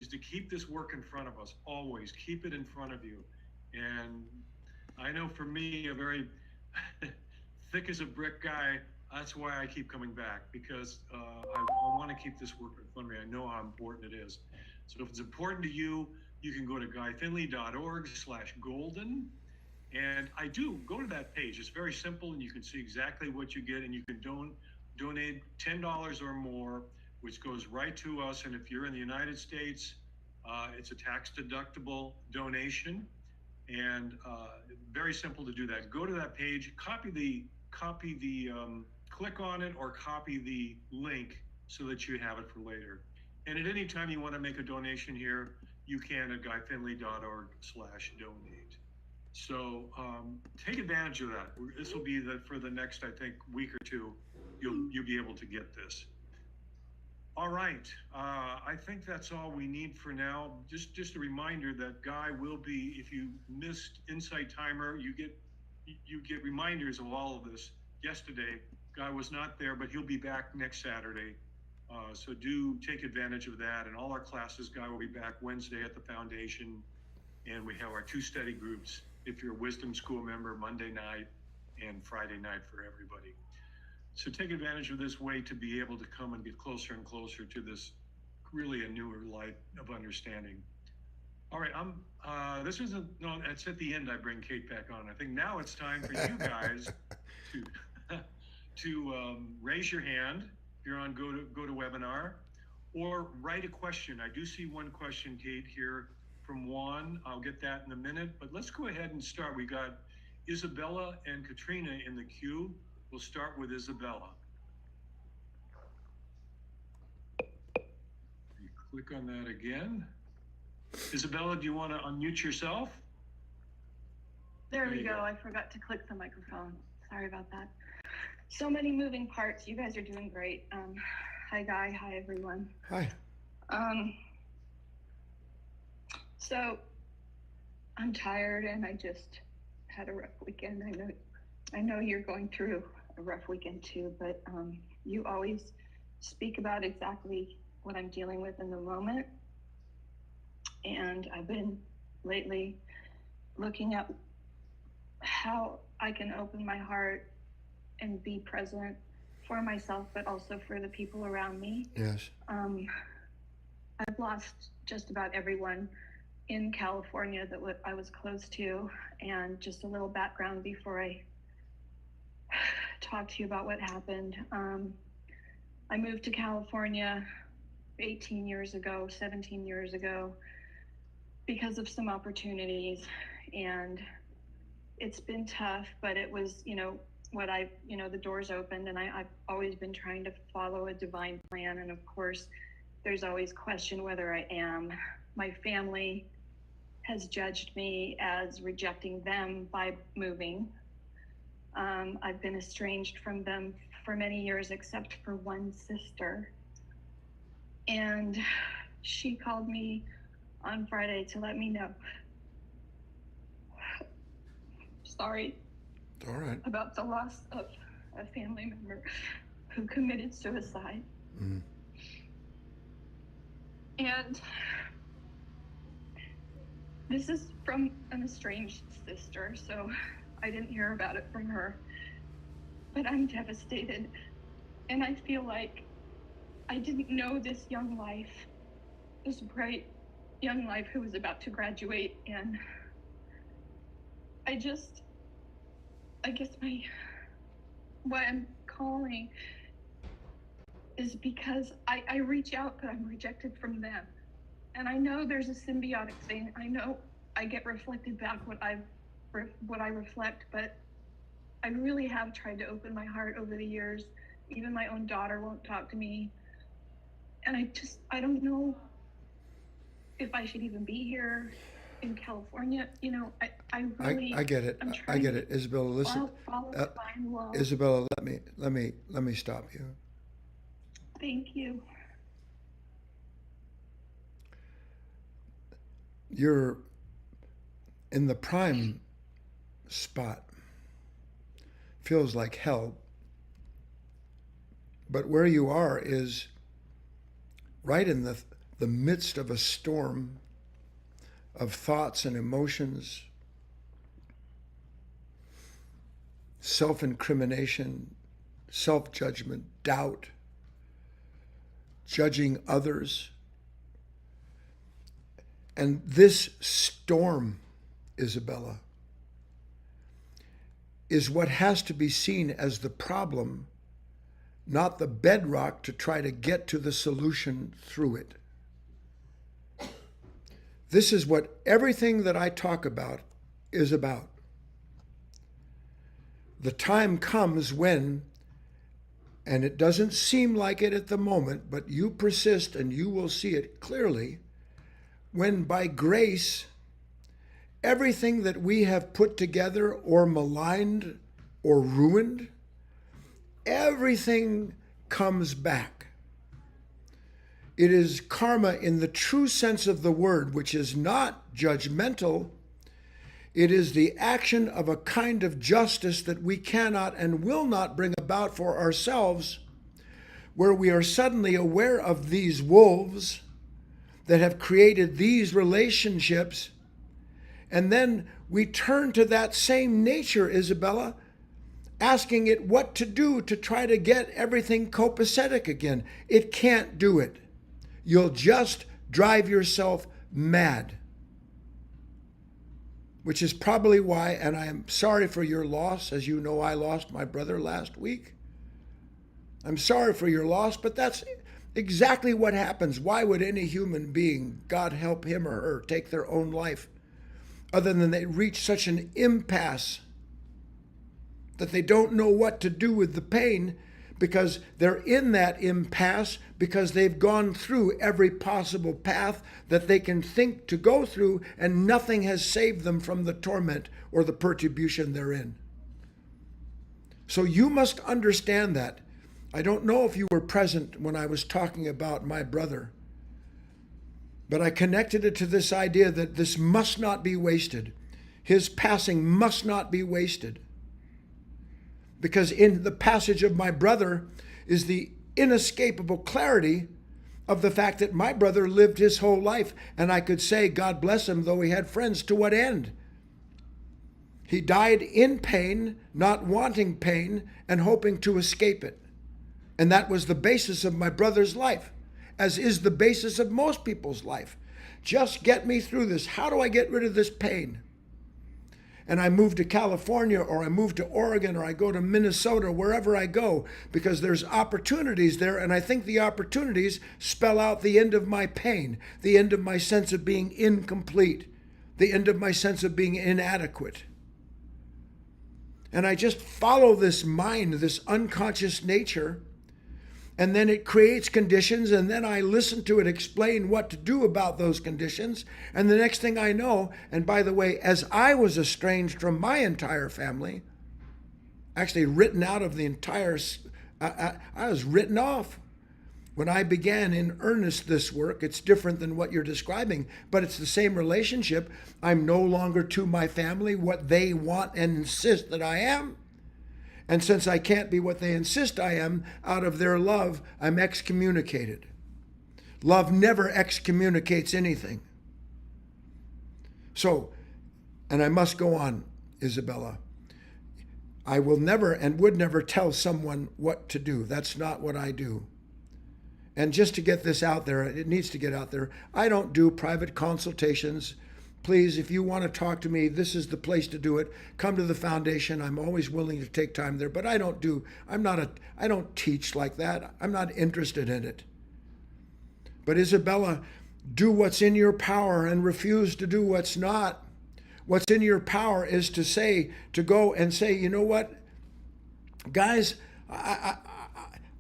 to keep this work in front of us, always keep it in front of you. And I know for me, a very thick as a brick guy, that's why I keep coming back, because I want to keep this work in front of me. I know how important it is. So if it's important to you, you can go to guyfinley.org/golden. And I do go to that page. It's very simple, and you can see exactly what you get, and you can donate $10 or more, which goes right to us. And if you're in the United States, it's a tax deductible donation, and very simple to do that. Go to that page, click on it, or copy the link so that you have it for later. And at any time you want to make a donation here, you can at guyfinley.org/donate. So take advantage of that. This will be for the next, I think, week or two, you'll be able to get this. All right, I think that's all we need for now. Just a reminder that Guy will be, if you missed Insight Timer, you get reminders of all of this. Yesterday, Guy was not there, but he'll be back next Saturday. So do take advantage of that. And all our classes, Guy will be back Wednesday at the foundation. And we have our 2 study groups, if you're a Wisdom School member, Monday night and Friday night for everybody. So take advantage of this way to be able to come and get closer and closer to this really a newer light of understanding. All right, this isn't, no, it's at the end I bring Kate back on. I think now it's time for you guys to raise your hand if you're on GoToWebinar, or write a question. I do see one question, Kate, here from Juan. I'll get that in a minute, but let's go ahead and start. We got Isabella and Katrina in the queue. We'll start with Isabella. You click on that again. Isabella, do you want to unmute yourself? There we go. I forgot to click the microphone. Sorry about that. So many moving parts. You guys are doing great. Hi, Guy. Hi, everyone. Hi. So I'm tired, and I just had a rough weekend. I know you're going through a rough weekend too, but you always speak about exactly what I'm dealing with in the moment. And I've been lately looking at how I can open my heart and be present for myself, but also for the people around me. Yes. I've lost just about everyone in California that I was close to. And just a little background before I talk to you about what happened. I moved to California 17 years ago, because of some opportunities, and it's been tough, but it was, the doors opened, and I've always been trying to follow a divine plan. And of course, there's always question whether I am. My family has judged me as rejecting them by moving. I've been estranged from them for many years, except for one sister. And she called me on Friday to let me know. Sorry. All right. About the loss of a family member who committed suicide. Mm. And this is from an estranged sister, so I didn't hear about it from her. But I'm devastated, and I feel like I didn't know this young life, this bright young life who was about to graduate. And I guess why I'm calling is because I reach out, but I'm rejected from them. And I know there's a symbiotic thing. I know I get reflected back what I reflect, but I really have tried to open my heart over the years. Even my own daughter won't talk to me. And I don't know if I should even be here in California. I really, I get it. I get it. Isabella, listen. Follow divine law. Isabella, let me stop you. Thank you. You're in the prime spot. Feels like hell. But where you are is right in the midst of a storm of thoughts and emotions, self-incrimination, self-judgment, doubt, judging others. And this storm, Isabella, is what has to be seen as the problem, not the bedrock to try to get to the solution through it. This is what everything that I talk about is about. The time comes when, and it doesn't seem like it at the moment, but you persist and you will see it clearly, when by grace, everything that we have put together or maligned or ruined, everything comes back. It is karma in the true sense of the word, which is not judgmental. It is the action of a kind of justice that we cannot and will not bring about for ourselves, where we are suddenly aware of these wolves that have created these relationships, and then we turn to that same nature, Isabella, asking it what to do to try to get everything copacetic again. It can't do it. You'll just drive yourself mad. Which is probably why, and I am sorry for your loss. As you know, I lost my brother last week. I'm sorry for your loss, but that's exactly what happens. Why would any human being, God help him or her, take their own life, other than they reach such an impasse that they don't know what to do with the pain, because they're in that impasse because they've gone through every possible path that they can think to go through, and nothing has saved them from the torment or the perturbation they're in. So you must understand that. I don't know if you were present when I was talking about my brother, but I connected it to this idea that this must not be wasted. His passing must not be wasted. Because in the passage of my brother is the inescapable clarity of the fact that my brother lived his whole life. And I could say, God bless him, though he had friends, to what end? He died in pain, not wanting pain, and hoping to escape it. And that was the basis of my brother's life, as is the basis of most people's life. Just get me through this. How do I get rid of this pain? And I move to California, or I move to Oregon, or I go to Minnesota, wherever I go, because there's opportunities there. And I think the opportunities spell out the end of my pain, the end of my sense of being incomplete, the end of my sense of being inadequate. And I just follow this mind, this unconscious nature, and then it creates conditions, and then I listen to it explain what to do about those conditions. And the next thing I know, and by the way, as I was estranged from my entire family, actually written out of the entire, I was written off. When I began in earnest this work, it's different than what you're describing, but it's the same relationship. I'm no longer to my family what they want and insist that I am. And since I can't be what they insist I am, out of their love, I'm excommunicated. Love never excommunicates anything. So, and I must go on, Isabella. I will never and would never tell someone what to do. That's not what I do. And just to get this out there, it needs to get out there. I don't do private consultations. Please, if you want to talk to me, this is the place to do it. Come to the foundation. I'm always willing to take time there, but I don't teach like that. I'm not interested in it. But Isabella, do what's in your power and refuse to do what's not. What's in your power is to go and say, you know what, guys,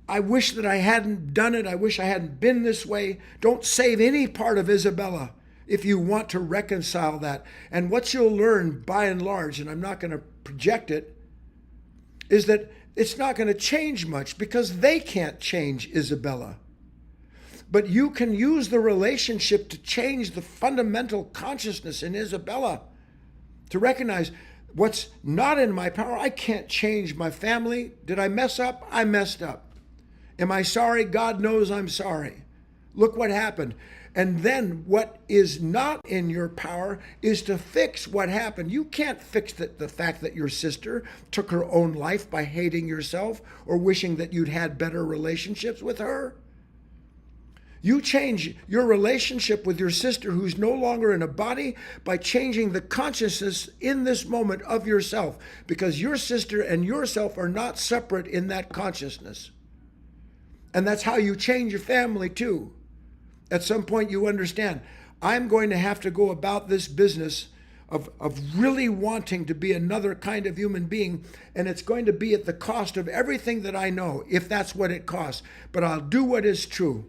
I wish that I hadn't done it. I wish I hadn't been this way. Don't save any part of Isabella if you want to reconcile that. And what you'll learn by and large, and I'm not going to project it, is that it's not going to change much because they can't change Isabella. But you can use the relationship to change the fundamental consciousness in Isabella, to recognize what's not in my power. I can't change my family. Did I mess up? I messed up. Am I sorry? God knows I'm sorry. Look what happened. And then what is not in your power is to fix what happened. You can't fix the fact that your sister took her own life by hating yourself or wishing that you'd had better relationships with her. You change your relationship with your sister who's no longer in a body by changing the consciousness in this moment of yourself, because your sister and yourself are not separate in that consciousness. And that's how you change your family too. At some point you understand, I'm going to have to go about this business of really wanting to be another kind of human being, and it's going to be at the cost of everything that I know, if that's what it costs. But I'll do what is true.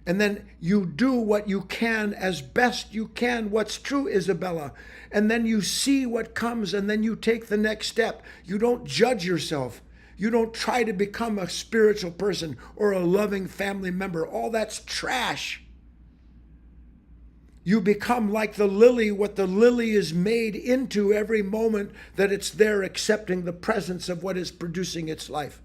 And then you do what you can as best you can, what's true, Isabella. And then you see what comes, and then you take the next step. You don't judge yourself. You don't try to become a spiritual person or a loving family member. All that's trash. You become like the lily, what the lily is made into every moment that it's there, accepting the presence of what is producing its life.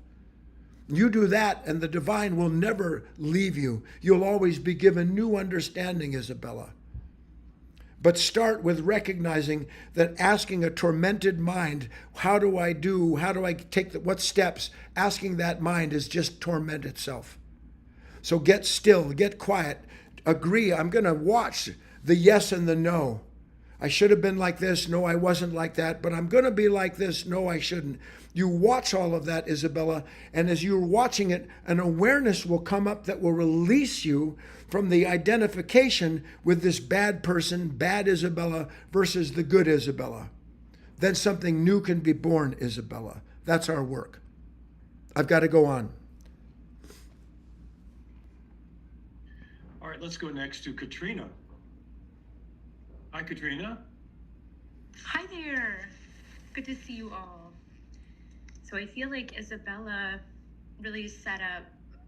You do that, and the divine will never leave you. You'll always be given new understanding, Isabella. But start with recognizing that asking a tormented mind, how do I take what steps? Asking that mind is just torment itself. So get still, get quiet, agree. I'm going to watch the yes and the no. I should have been like this. No, I wasn't like that. But I'm going to be like this. No, I shouldn't. You watch all of that, Isabella. And as you're watching it, an awareness will come up that will release you from the identification with this bad person, bad Isabella, versus the good Isabella. Then something new can be born, Isabella. That's our work. I've got to go on. All right, let's go next to Katrina. Hi, Katrina. Hi there. Good to see you all. So I feel like Isabella really set up,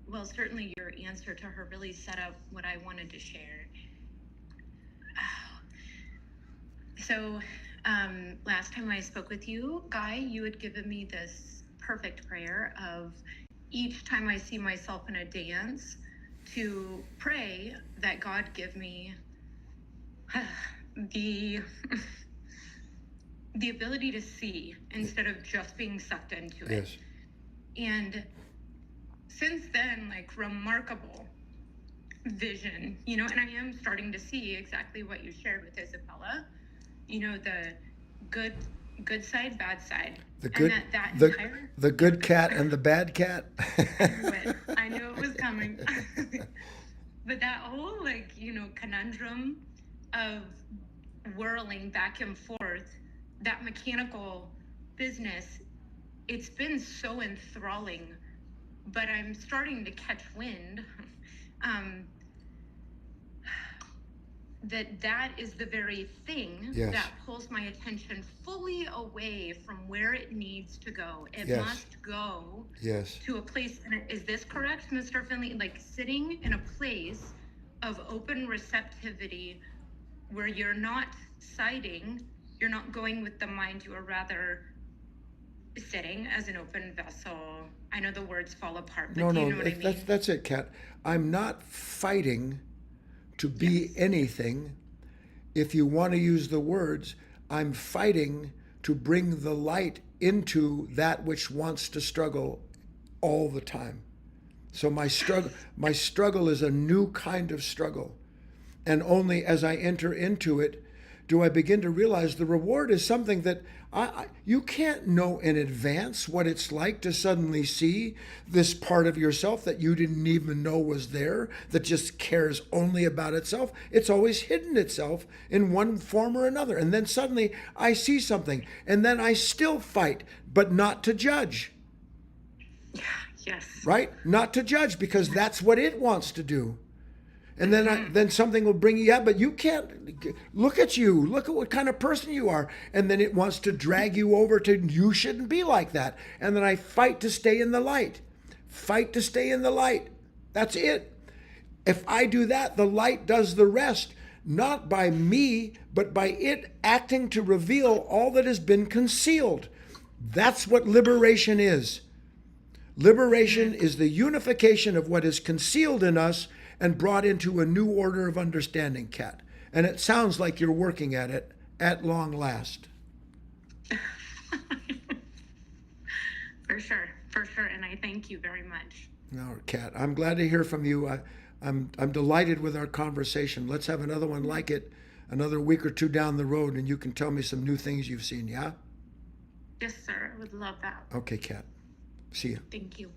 well, certainly your answer to her really set up what I wanted to share. So last time I spoke with you, Guy, you had given me this perfect prayer of each time I see myself in a dance to pray that God give me the ability to see instead of just being sucked into it. Yes. And since then, like, remarkable vision, and I am starting to see exactly what you shared with Isabella, the good side, bad side. The good, and that the good cat and the bad cat. I knew it was coming. But that whole, conundrum of whirling back and forth, that mechanical business, it's been so enthralling, but I'm starting to catch wind that is the very thing Yes. that pulls my attention fully away from where it needs to go. It Yes. must go Yes. to a place, and is this correct, Mr. Finley? Like sitting in a place of open receptivity where you're not siding, you're not going with the mind, you are rather sitting as an open vessel. I know the words fall apart, but do you know what I mean? That's it, Kat. I'm not fighting to be anything. If you want to use the words, I'm fighting to bring the light into that which wants to struggle all the time. So my struggle is a new kind of struggle. And only as I enter into it do I begin to realize the reward is something that you can't know in advance what it's like to suddenly see this part of yourself that you didn't even know was there, that just cares only about itself. It's always hidden itself in one form or another. And then suddenly I see something, and then I still fight, but not to judge. Yes. Right? Not to judge, because that's what it wants to do. And then something will bring you up, but you can't. Look at you. Look at what kind of person you are. And then it wants to drag you over to, you shouldn't be like that. And then I fight to stay in the light. Fight to stay in the light. That's it. If I do that, the light does the rest, not by me, but by it acting to reveal all that has been concealed. That's what liberation is. Liberation is the unification of what is concealed in us and brought into a new order of understanding, Kat. And it sounds like you're working at it at long last. For sure. And I thank you very much. No, Kat, I'm glad to hear from you. I'm delighted with our conversation. Let's have another one like it another week or two down the road, and you can tell me some new things you've seen, yeah? Yes, sir. I would love that. Okay, Kat. See you. Thank you.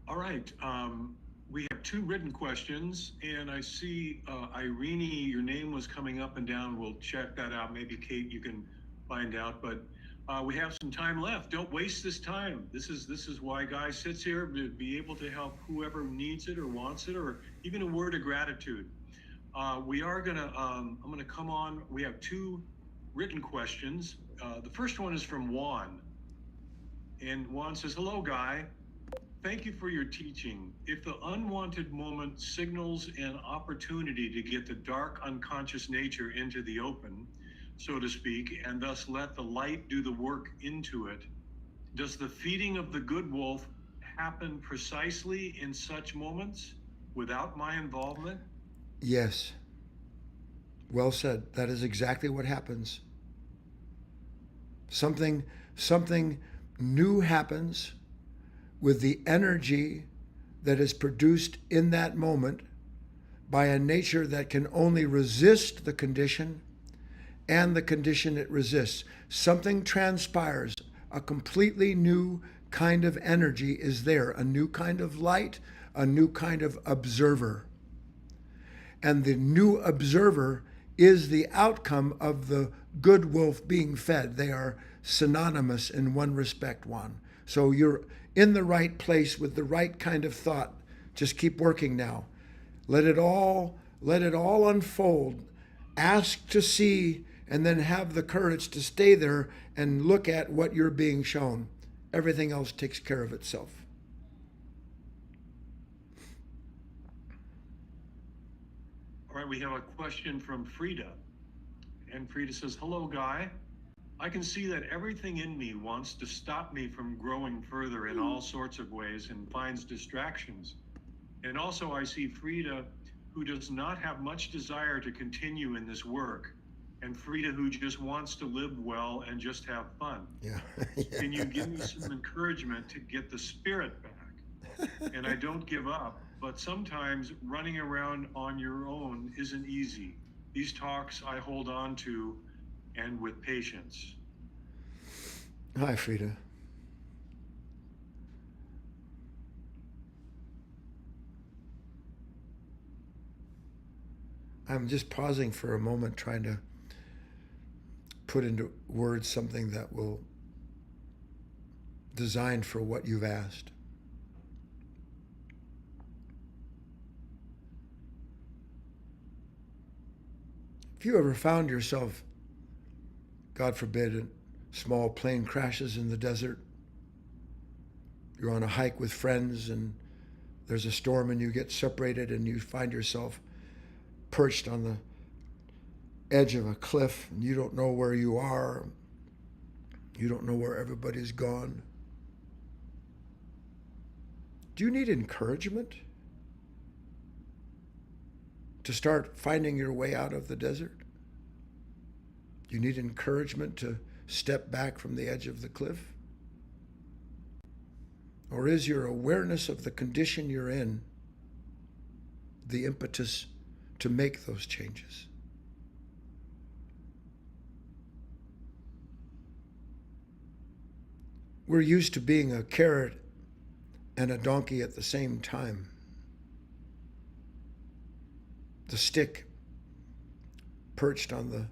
All right. We have 2 written questions, and I see Irene, your name was coming up and down. We'll check that out. Maybe Kate, you can find out. But we have some time left. Don't waste this time. This is why Guy sits here, to be able to help whoever needs it or wants it, or even a word of gratitude. We are gonna. I'm gonna come on. We have 2 written questions. The first one is from Juan, and Juan says, "Hello, Guy. Thank you for your teaching. If the unwanted moment signals an opportunity to get the dark unconscious nature into the open, so to speak, and thus let the light do the work into it, does the feeding of the good wolf happen precisely in such moments without my involvement?" Yes. Well said. That is exactly what happens. Something new happens with the energy that is produced in that moment by a nature that can only resist the condition and the condition it resists. Something transpires. A completely new kind of energy is there, a new kind of light, a new kind of observer. And the new observer is the outcome of the good wolf being fed. They are synonymous in one respect, Juan. So you're in the right place with the right kind of thought. Just keep working now. Let it all unfold. Ask to see, and then have the courage to stay there and look at what you're being shown. Everything else takes care of itself. All right, we have a question from Frida. And Frida says, "Hello, Guy. I can see that everything in me wants to stop me from growing further in all sorts of ways and finds distractions. And also I see Frida, who does not have much desire to continue in this work, and Frida, who just wants to live well and just have fun. Yeah. Can you give me some encouragement to get the spirit back? And I don't give up, but sometimes running around on your own isn't easy. These talks I hold on to, and with patience." Hi, Frida. I'm just pausing for a moment, trying to put into words something that will design for what you've asked. If you ever found yourself, God forbid, in small plane crashes in the desert, you're on a hike with friends and there's a storm and you get separated and you find yourself perched on the edge of a cliff and you don't know where you are, you don't know where everybody's gone. Do you need encouragement to start finding your way out of the desert? Do you need encouragement to step back from the edge of the cliff? Or is your awareness of the condition you're in the impetus to make those changes? We're used to being a carrot and a donkey at the same time. The stick perched on the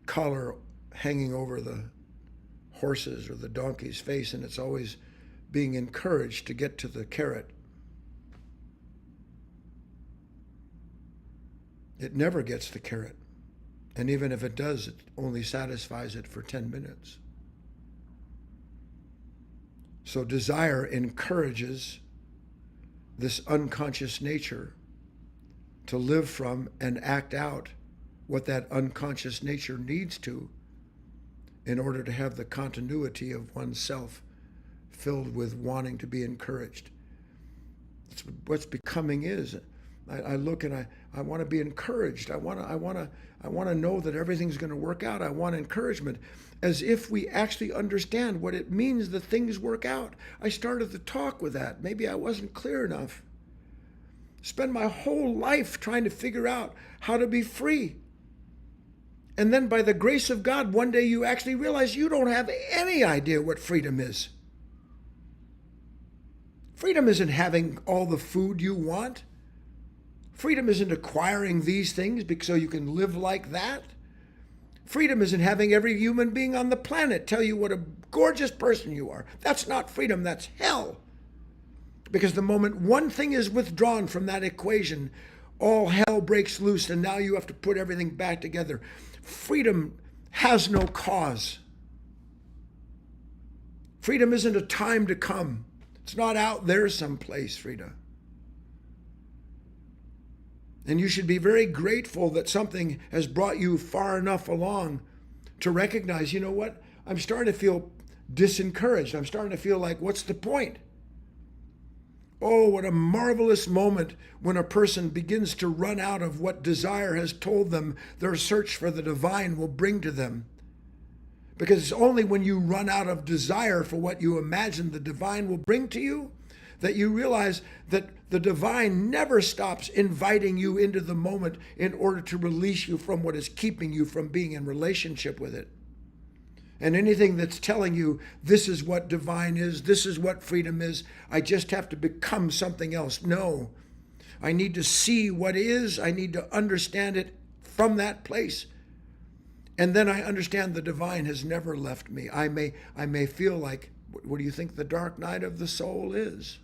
collar hanging over the horse's or the donkey's face, and it's always being encouraged to get to the carrot. It never gets the carrot. And even if it does, it only satisfies it for 10 minutes. So desire encourages this unconscious nature to live from and act out what that unconscious nature needs to in order to have the continuity of oneself filled with wanting to be encouraged. It's what's becoming is. I look and I want to be encouraged. I want to know that everything's going to work out. I want encouragement, as if we actually understand what it means that things work out. I started the talk with that. Maybe I wasn't clear enough. Spend my whole life trying to figure out how to be free. And then by the grace of God, one day you actually realize you don't have any idea what freedom is. Freedom isn't having all the food you want. Freedom isn't acquiring these things so you can live like that. Freedom isn't having every human being on the planet tell you what a gorgeous person you are. That's not freedom, that's hell. Because the moment one thing is withdrawn from that equation, all hell breaks loose, and now you have to put everything back together. Freedom has no cause. Freedom isn't a time to come. It's not out there someplace, Frida. And you should be very grateful that something has brought you far enough along to recognize, you know what? I'm starting to feel disencouraged. I'm starting to feel like, what's the point? Oh, what a marvelous moment when a person begins to run out of what desire has told them their search for the divine will bring to them. Because it's only when you run out of desire for what you imagine the divine will bring to you that you realize that the divine never stops inviting you into the moment in order to release you from what is keeping you from being in relationship with it. And anything that's telling you this is what divine is, this is what freedom is, I just have to become something else. No, I need to see what is, I need to understand it from that place. And then I understand the divine has never left me. I may feel like, what do you think the dark night of the soul is?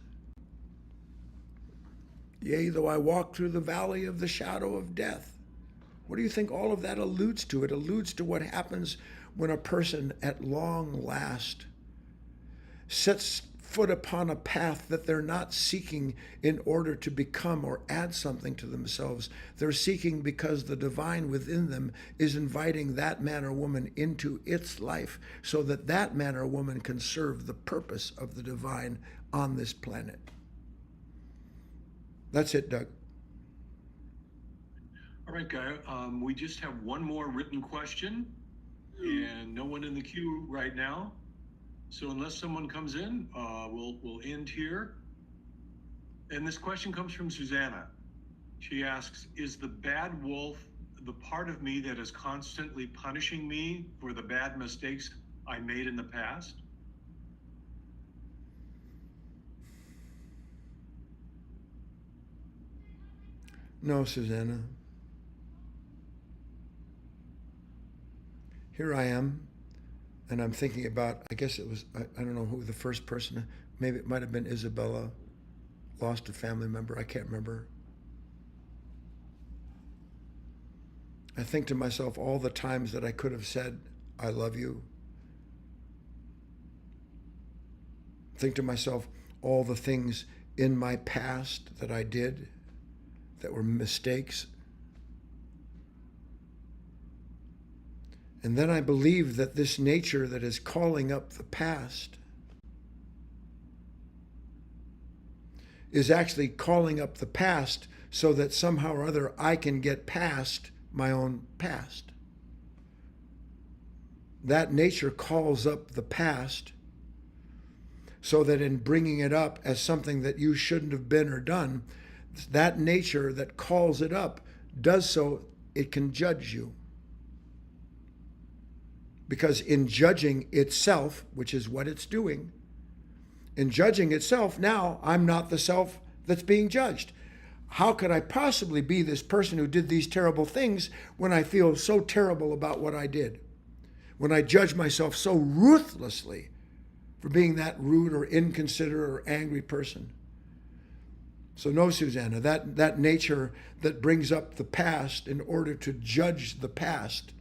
Yea, though I walk through the valley of the shadow of death. What do you think all of that alludes to? It alludes to what happens when a person at long last sets foot upon a path that they're not seeking in order to become or add something to themselves. They're seeking because the divine within them is inviting that man or woman into its life so that that man or woman can serve the purpose of the divine on this planet. That's it, Doug. All right, Guy. We just have one more written question, and no one in the queue right now. So unless someone comes in, we'll end here. And this question comes from Susanna. She asks, is the bad wolf the part of me that is constantly punishing me for the bad mistakes I made in the past? No, Susanna. Here I am, and I'm thinking about, I guess it was, I don't know who the first person, maybe it might have been Isabella, lost a family member, I can't remember. I think to myself all the times that I could have said, I love you. Think to myself all the things in my past that I did that were mistakes. And then I believe that this nature that is calling up the past is actually calling up the past so that somehow or other I can get past my own past. That nature calls up the past so that in bringing it up as something that you shouldn't have been or done, that nature that calls it up does so it can judge you. Because in judging itself, which is what it's doing, in judging itself, now I'm not the self that's being judged. How could I possibly be this person who did these terrible things when I feel so terrible about what I did? When I judge myself so ruthlessly for being that rude or inconsiderate or angry person? So no, Susanna, that nature that brings up the past in order to judge the past,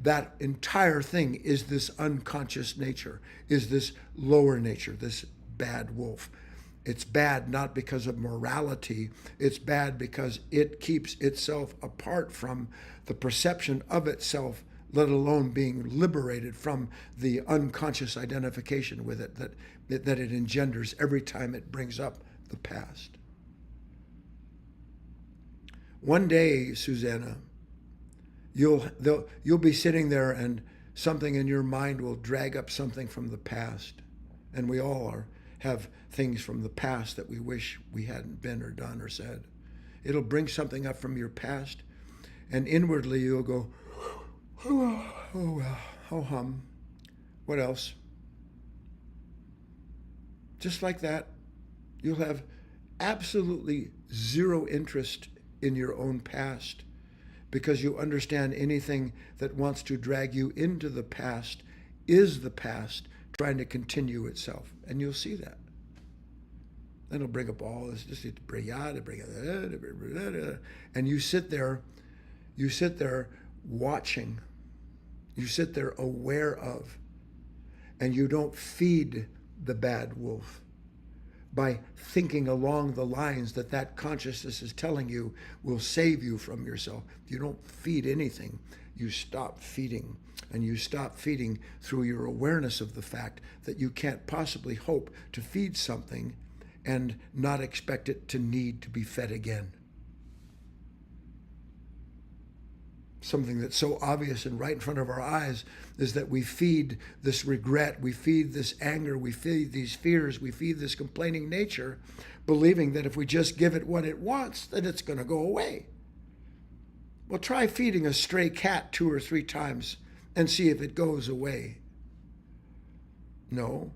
that entire thing is this unconscious nature, is this lower nature, this bad wolf. It's bad not because of morality. It's bad because it keeps itself apart from the perception of itself, let alone being liberated from the unconscious identification with it that it engenders every time it brings up the past. One day, Susanna, you'll be sitting there and something in your mind will drag up something from the past. And we all have things from the past that we wish we hadn't been or done or said. It'll bring something up from your past, and inwardly you'll go, oh hum. What else? Just like that, you'll have absolutely zero interest in your own past because you understand anything that wants to drag you into the past is the past trying to continue itself. And you'll see that. Then it'll bring up all this, just bring out, and you sit there watching. You sit there aware of, and you don't feed the bad wolf by thinking along the lines that consciousness is telling you will save you from yourself. You don't feed anything. You stop feeding, and you stop feeding through your awareness of the fact that you can't possibly hope to feed something and not expect it to need to be fed again. Something that's so obvious and right in front of our eyes is that we feed this regret, we feed this anger, we feed these fears, we feed this complaining nature, believing that if we just give it what it wants, then it's going to go away. Well, try feeding a stray cat 2 or 3 times and see if it goes away. No.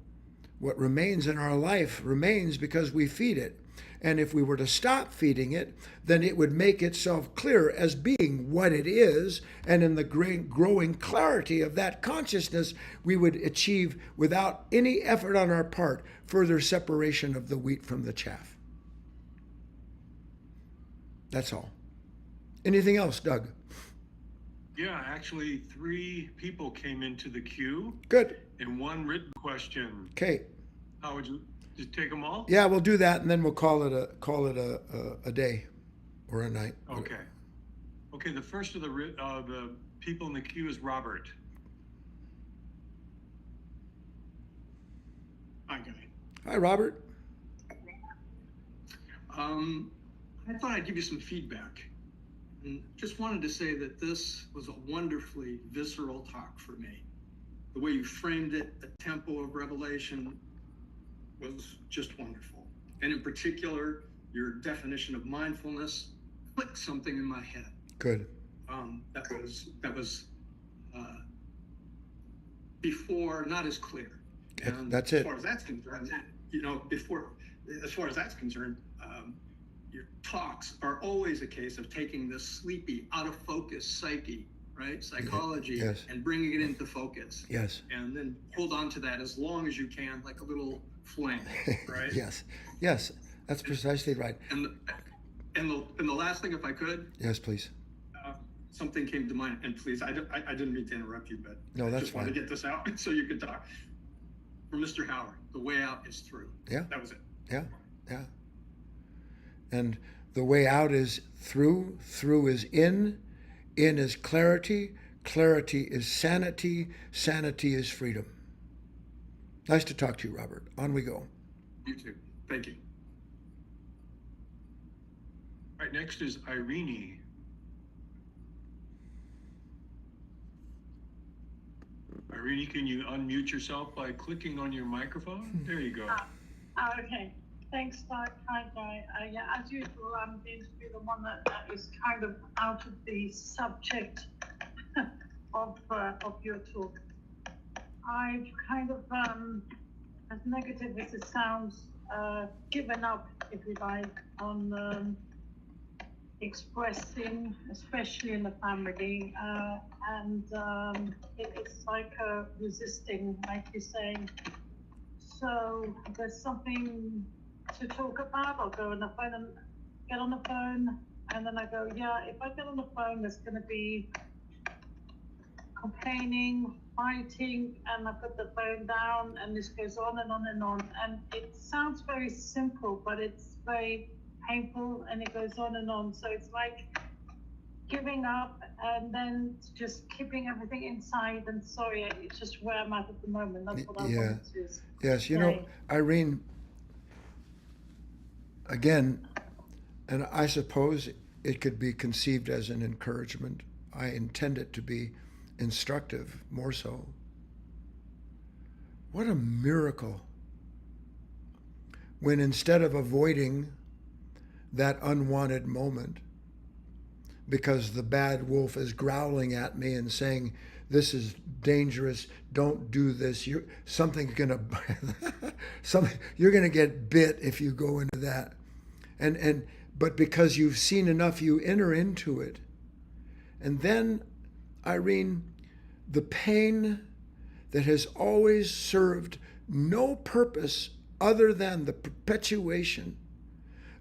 What remains in our life remains because we feed it. And if we were to stop feeding it, then it would make itself clear as being what it is. And in the growing clarity of that consciousness, we would achieve, without any effort on our part, further separation of the wheat from the chaff. That's all. Anything else, Doug? Yeah, actually 3 people came into the queue. Good. And 1 written question. Okay. How would you just take them all? Yeah, we'll do that, and then we'll call it a day or a night. Okay. Okay. The first of the people in the queue is Robert. Hi, Guy. Hi, Robert. I thought I'd give you some feedback. And just wanted to say that this was a wonderfully visceral talk for me. The way you framed it, the tempo of revelation was just wonderful. And in particular, your definition of mindfulness clicked something in my head. Good. That was before not as clear. And that's it. As far as that's concerned, as far as that's concerned, your talks are always a case of taking this sleepy, out of focus psyche, right? Psychology, yes. And bringing it into focus. Yes. And then hold on to that as long as you can, like a little flame, right? Yes. That's precisely right. And the last thing, if I could. Yes, please. Something came to mind, and please, I didn't mean to interrupt you, but no, that's I just want to get this out so you could talk. For Mr. Howard, the way out is through. Yeah. That was it. Yeah. And the way out is through is in is clarity is sanity is freedom. Nice to talk to you, Robert. On we go. You too. Thank you. All right, next is Irene. Irene, can you unmute yourself by clicking on your microphone? There you go. Okay. Thanks, Doug. Hi, Guy. Yeah, as usual, I'm going to be the one that is kind of out of the subject of your talk. I've kind of, as negative as it sounds, given up, if you like, on expressing, especially in the family, and it's like resisting, like you're saying. So there's something to talk about. I'll go on the phone and get on the phone, and then I go, yeah, if I get on the phone, there's going to be complaining, fighting, and I put the phone down, and this goes on and on and on. And it sounds very simple, but it's very painful, and it goes on and on. So it's like giving up and then just keeping everything inside. And sorry, it's just where I'm at the moment. That's what I wanted to say. Yes, you know, Irene, again, and I suppose it could be conceived as an encouragement. I intend it to be instructive, more so. What a miracle when instead of avoiding that unwanted moment because the bad wolf is growling at me and saying, this is dangerous, don't do this, you're gonna get bit if you go into that. But because you've seen enough, you enter into it. And then, Irene, the pain that has always served no purpose other than the perpetuation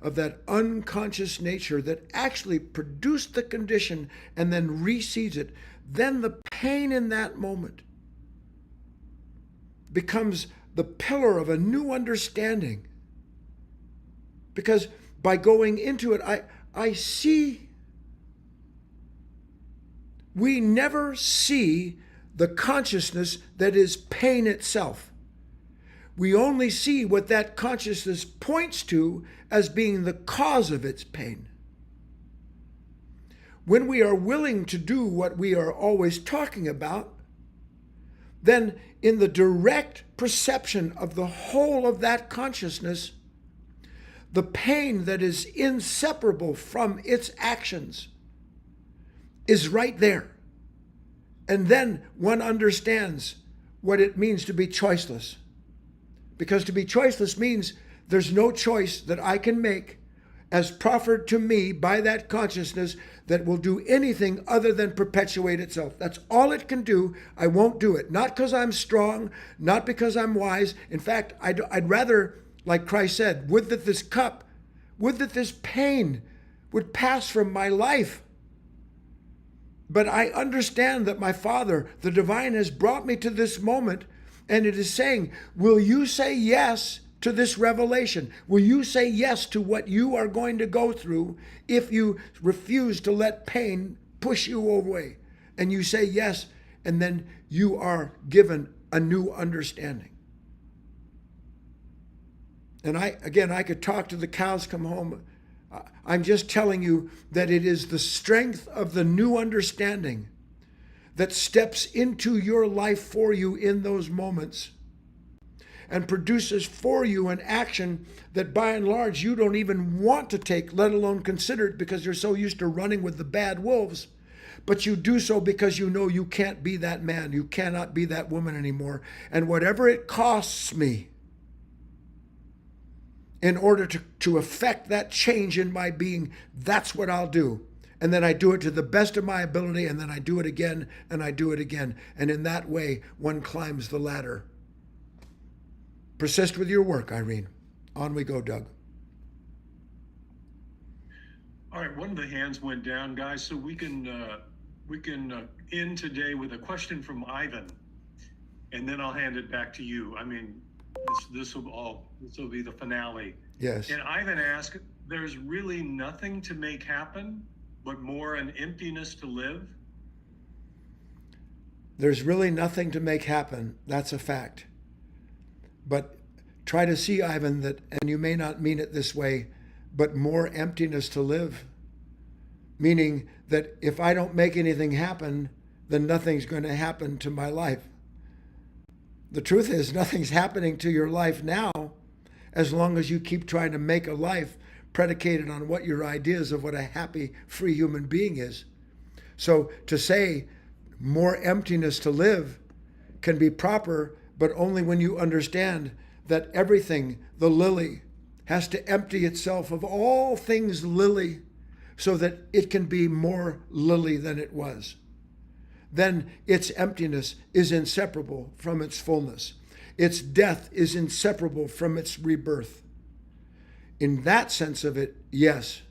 of that unconscious nature that actually produced the condition and then reseeds it, then the pain in that moment becomes the pillar of a new understanding. Because by going into it, I see, we never see the consciousness that is pain itself. We only see what that consciousness points to as being the cause of its pain. When we are willing to do what we are always talking about, then in the direct perception of the whole of that consciousness, the pain that is inseparable from its actions is right there. And then one understands what it means to be choiceless. Because to be choiceless means there's no choice that I can make as proffered to me by that consciousness that will do anything other than perpetuate itself. That's all it can do. I won't do it. Not because I'm strong, not because I'm wise. In fact, I'd rather, like Christ said, would that this pain would pass from my life. But I understand that my Father, the divine, has brought me to this moment, and it is saying, will you say yes to this revelation? Will you say yes to what you are going to go through if you refuse to let pain push you away? And you say yes, and then you are given a new understanding. And I could talk to the cows come home. I'm just telling you that it is the strength of the new understanding that steps into your life for you in those moments and produces for you an action that by and large you don't even want to take, let alone consider it, because you're so used to running with the bad wolves. But you do so because you know you can't be that man, you cannot be that woman anymore. And whatever it costs me in order to affect that change in my being, that's what I'll do. And then I do it to the best of my ability, and then I do it again, and I do it again. And in that way, one climbs the ladder. Persist with your work, Irene. On we go, Doug. All right, one of the hands went down, guys, so we can end today with a question from Ivan, and then I'll hand it back to you. I mean, this will be the finale. Yes. And Ivan asked, there's really nothing to make happen, but more an emptiness to live? There's really nothing to make happen. That's a fact. But try to see, Ivan, that, and you may not mean it this way, but more emptiness to live. Meaning that if I don't make anything happen, then nothing's going to happen to my life. The truth is, nothing's happening to your life now as long as you keep trying to make a life predicated on what your ideas of what a happy, free human being is. So to say more emptiness to live can be proper, but only when you understand that everything, the lily, has to empty itself of all things lily so that it can be more lily than it was. Then its emptiness is inseparable from its fullness. Its death is inseparable from its rebirth. In that sense of it, yes.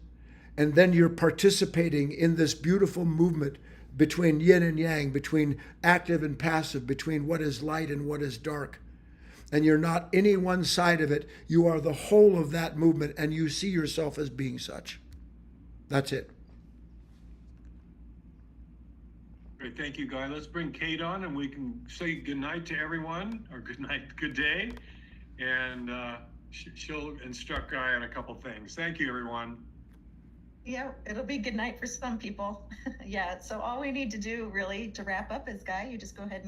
And then you're participating in this beautiful movement between yin and yang, between active and passive, between what is light and what is dark. And you're not any one side of it. You are the whole of that movement, and you see yourself as being such. That's it. Great, thank you, Guy. Let's bring Kate on, and we can say good night to everyone, or good night, good day, and she'll instruct Guy on a couple things. Thank you, everyone. Yeah, it'll be good night for some people. Yeah, so all we need to do really to wrap up is, Guy, you just go ahead and